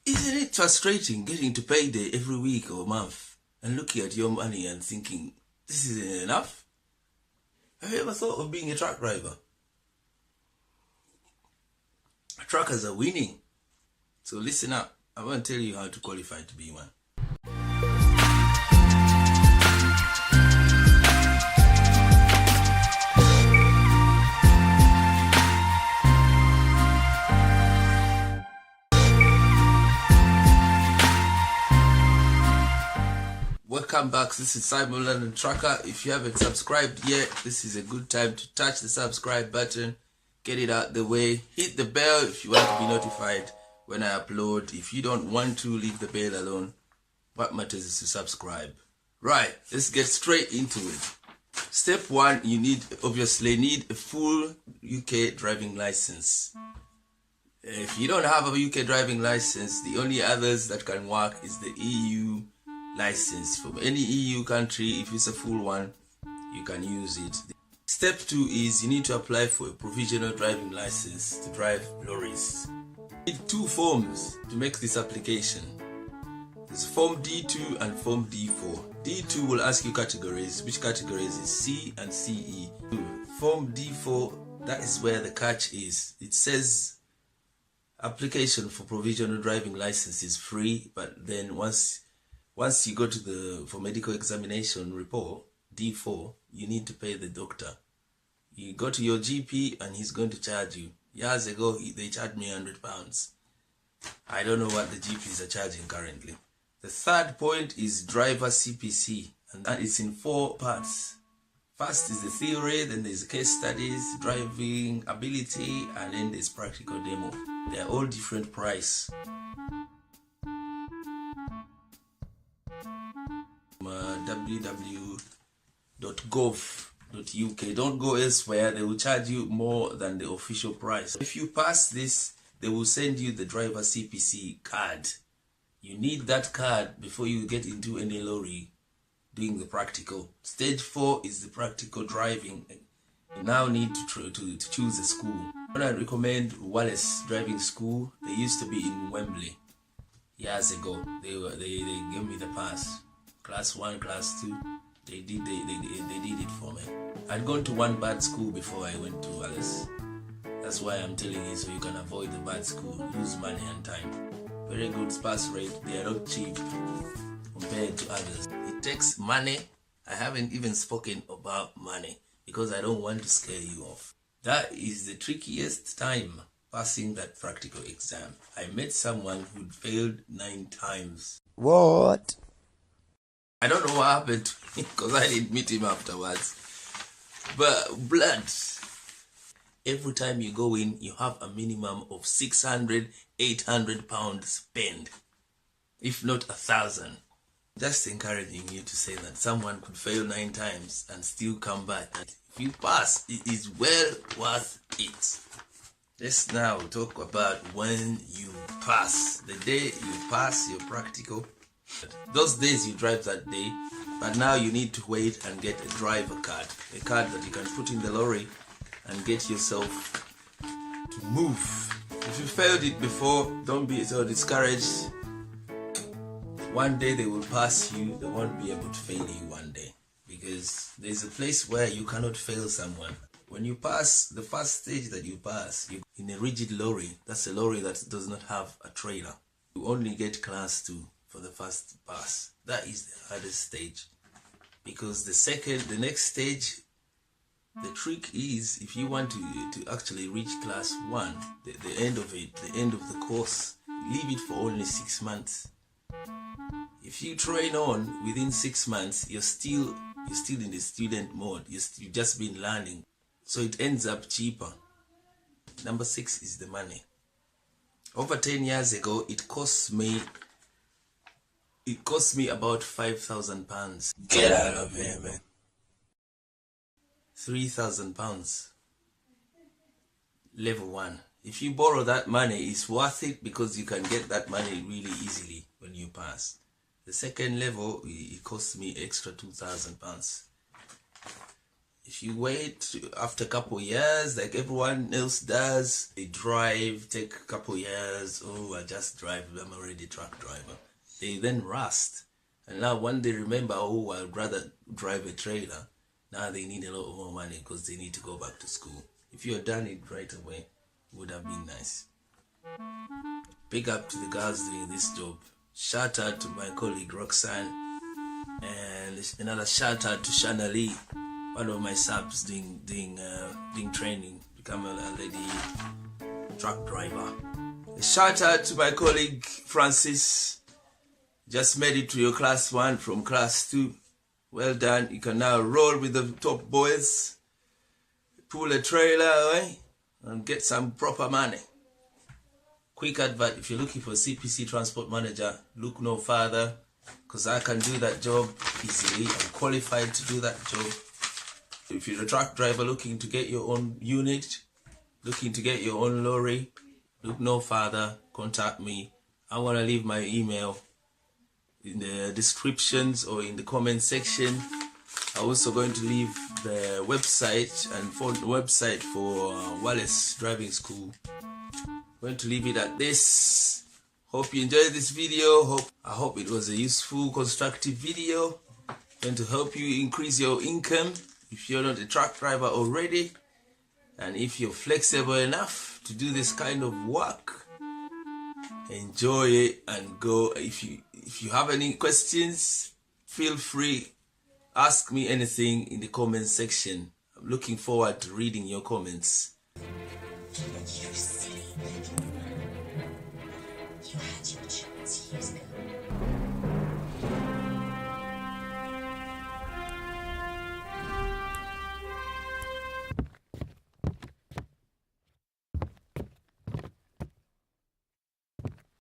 Isn't it frustrating getting to payday every week or month and looking at your money and thinking, this isn't enough? Have you ever thought of being a truck driver? Truckers are winning. So listen up. I want to tell you how to qualify to be one. Welcome back. This is Simon London Trucker. If you haven't subscribed yet, this is a good time to touch the subscribe button. Get it out the way. Hit the bell if you want to be notified when I upload. If you don't want to, leave the bell alone. What matters is to subscribe. Right, let's get straight into it. Step one, you obviously need a full UK driving license. If you don't have a UK driving license, the only others that can work is the EU license. From any EU country, if it's a full one, you can use it. Step two is you need to apply for a provisional driving license to drive lorries. You need two forms to make this application. There's Form D2 and Form D4. D2 will ask you categories, which categories is C and CE. Form D4, that is where the catch is. It says application for provisional driving license is free, but then once you go to for medical examination report, D4, you need to pay the doctor. You go to your GP and he's going to charge you. Years ago, they charged me £100. I don't know what the GPs are charging currently. The third point is driver CPC, and that is in 4 parts. First is the theory, then there's case studies, driving ability, and then there's practical demo. They're all different price. www.gov.uk. Don't go elsewhere. They will charge you more than the official price. If you pass this, they will send you the driver CPC card. You need that card before you get into any lorry doing the practical. Stage 4 is the practical driving. You now need to choose a school. I recommend Wallace Driving School. They used to be in Wembley years ago. They gave me the pass. Class 1, Class 2, they did it for me. I'd gone to one bad school before I went to Wallace. That's why I'm telling you, so you can avoid the bad school, lose money and time. Very good pass rate. They are not cheap compared to others. It takes money. I haven't even spoken about money because I don't want to scare you off. That is the trickiest time, passing that practical exam. I met someone who'd failed 9 times. What? I don't know what happened to me because I didn't meet him afterwards. But blood. Every time you go in, you have a minimum of 600, 800 pounds spent, if not 1,000. Just encouraging you to say that someone could fail 9 times and still come back. If you pass, it is well worth it. Let's now talk about when you pass. The day you pass your practical. Those days you drive that day, but now you need to wait and get a driver card. A card that you can put in the lorry and get yourself to move. If you failed it before, don't be so discouraged. One day they will pass you, they won't be able to fail you one day. Because there's a place where you cannot fail someone. When you pass, the first stage that you pass, you're in a rigid lorry. That's a lorry that does not have a trailer. You only get class 2 for the first pass. That is the hardest stage. Because the next stage, the trick is, if you want to actually reach class 1, the end of it, the end of the course, leave it for only 6 months. If you train on within 6 months, you're still in the student mode. You've just been learning, so it ends up cheaper. Number 6 is the money. Over 10 years ago, it cost me about £5,000. Get out of here, man. £3,000. Level 1. If you borrow that money, it's worth it because you can get that money really easily when you pass. The second level, it costs me extra £2,000. If you wait after a couple of years, like everyone else does, they drive, take a couple of years, oh, I just drive, I'm already a truck driver. They then rust. And now when they remember, oh, I'd rather drive a trailer, now they need a lot more money because they need to go back to school. If you had done it right away, it would have been nice. Big up to the girls doing this job. Shout out to my colleague Roxanne, and another shout out to Shana Lee, one of my subs doing training, become a lady truck driver. A shout out to my colleague Francis, just made it to your class 1 from class 2. Well done. You can now roll with the top boys, pull a trailer away, and get some proper money. Quick advert, if you're looking for a CPC transport manager, look no further, because I can do that job easily. I'm qualified to do that job. If you're a truck driver looking to get your own unit, looking to get your own lorry, look no further, contact me. I'm going to leave my email in the descriptions or in the comment section. I'm also going to leave the website and phone website for Wallace Driving School. Going to leave it at this. Hope you enjoyed this video. I hope it was a useful, constructive video. Going to help you increase your income if you're not a truck driver already, and if you're flexible enough to do this kind of work. Enjoy it and go. If you have any questions, feel free. Ask me anything in the comment section. I'm looking forward to reading your comments. You had your chance years ago.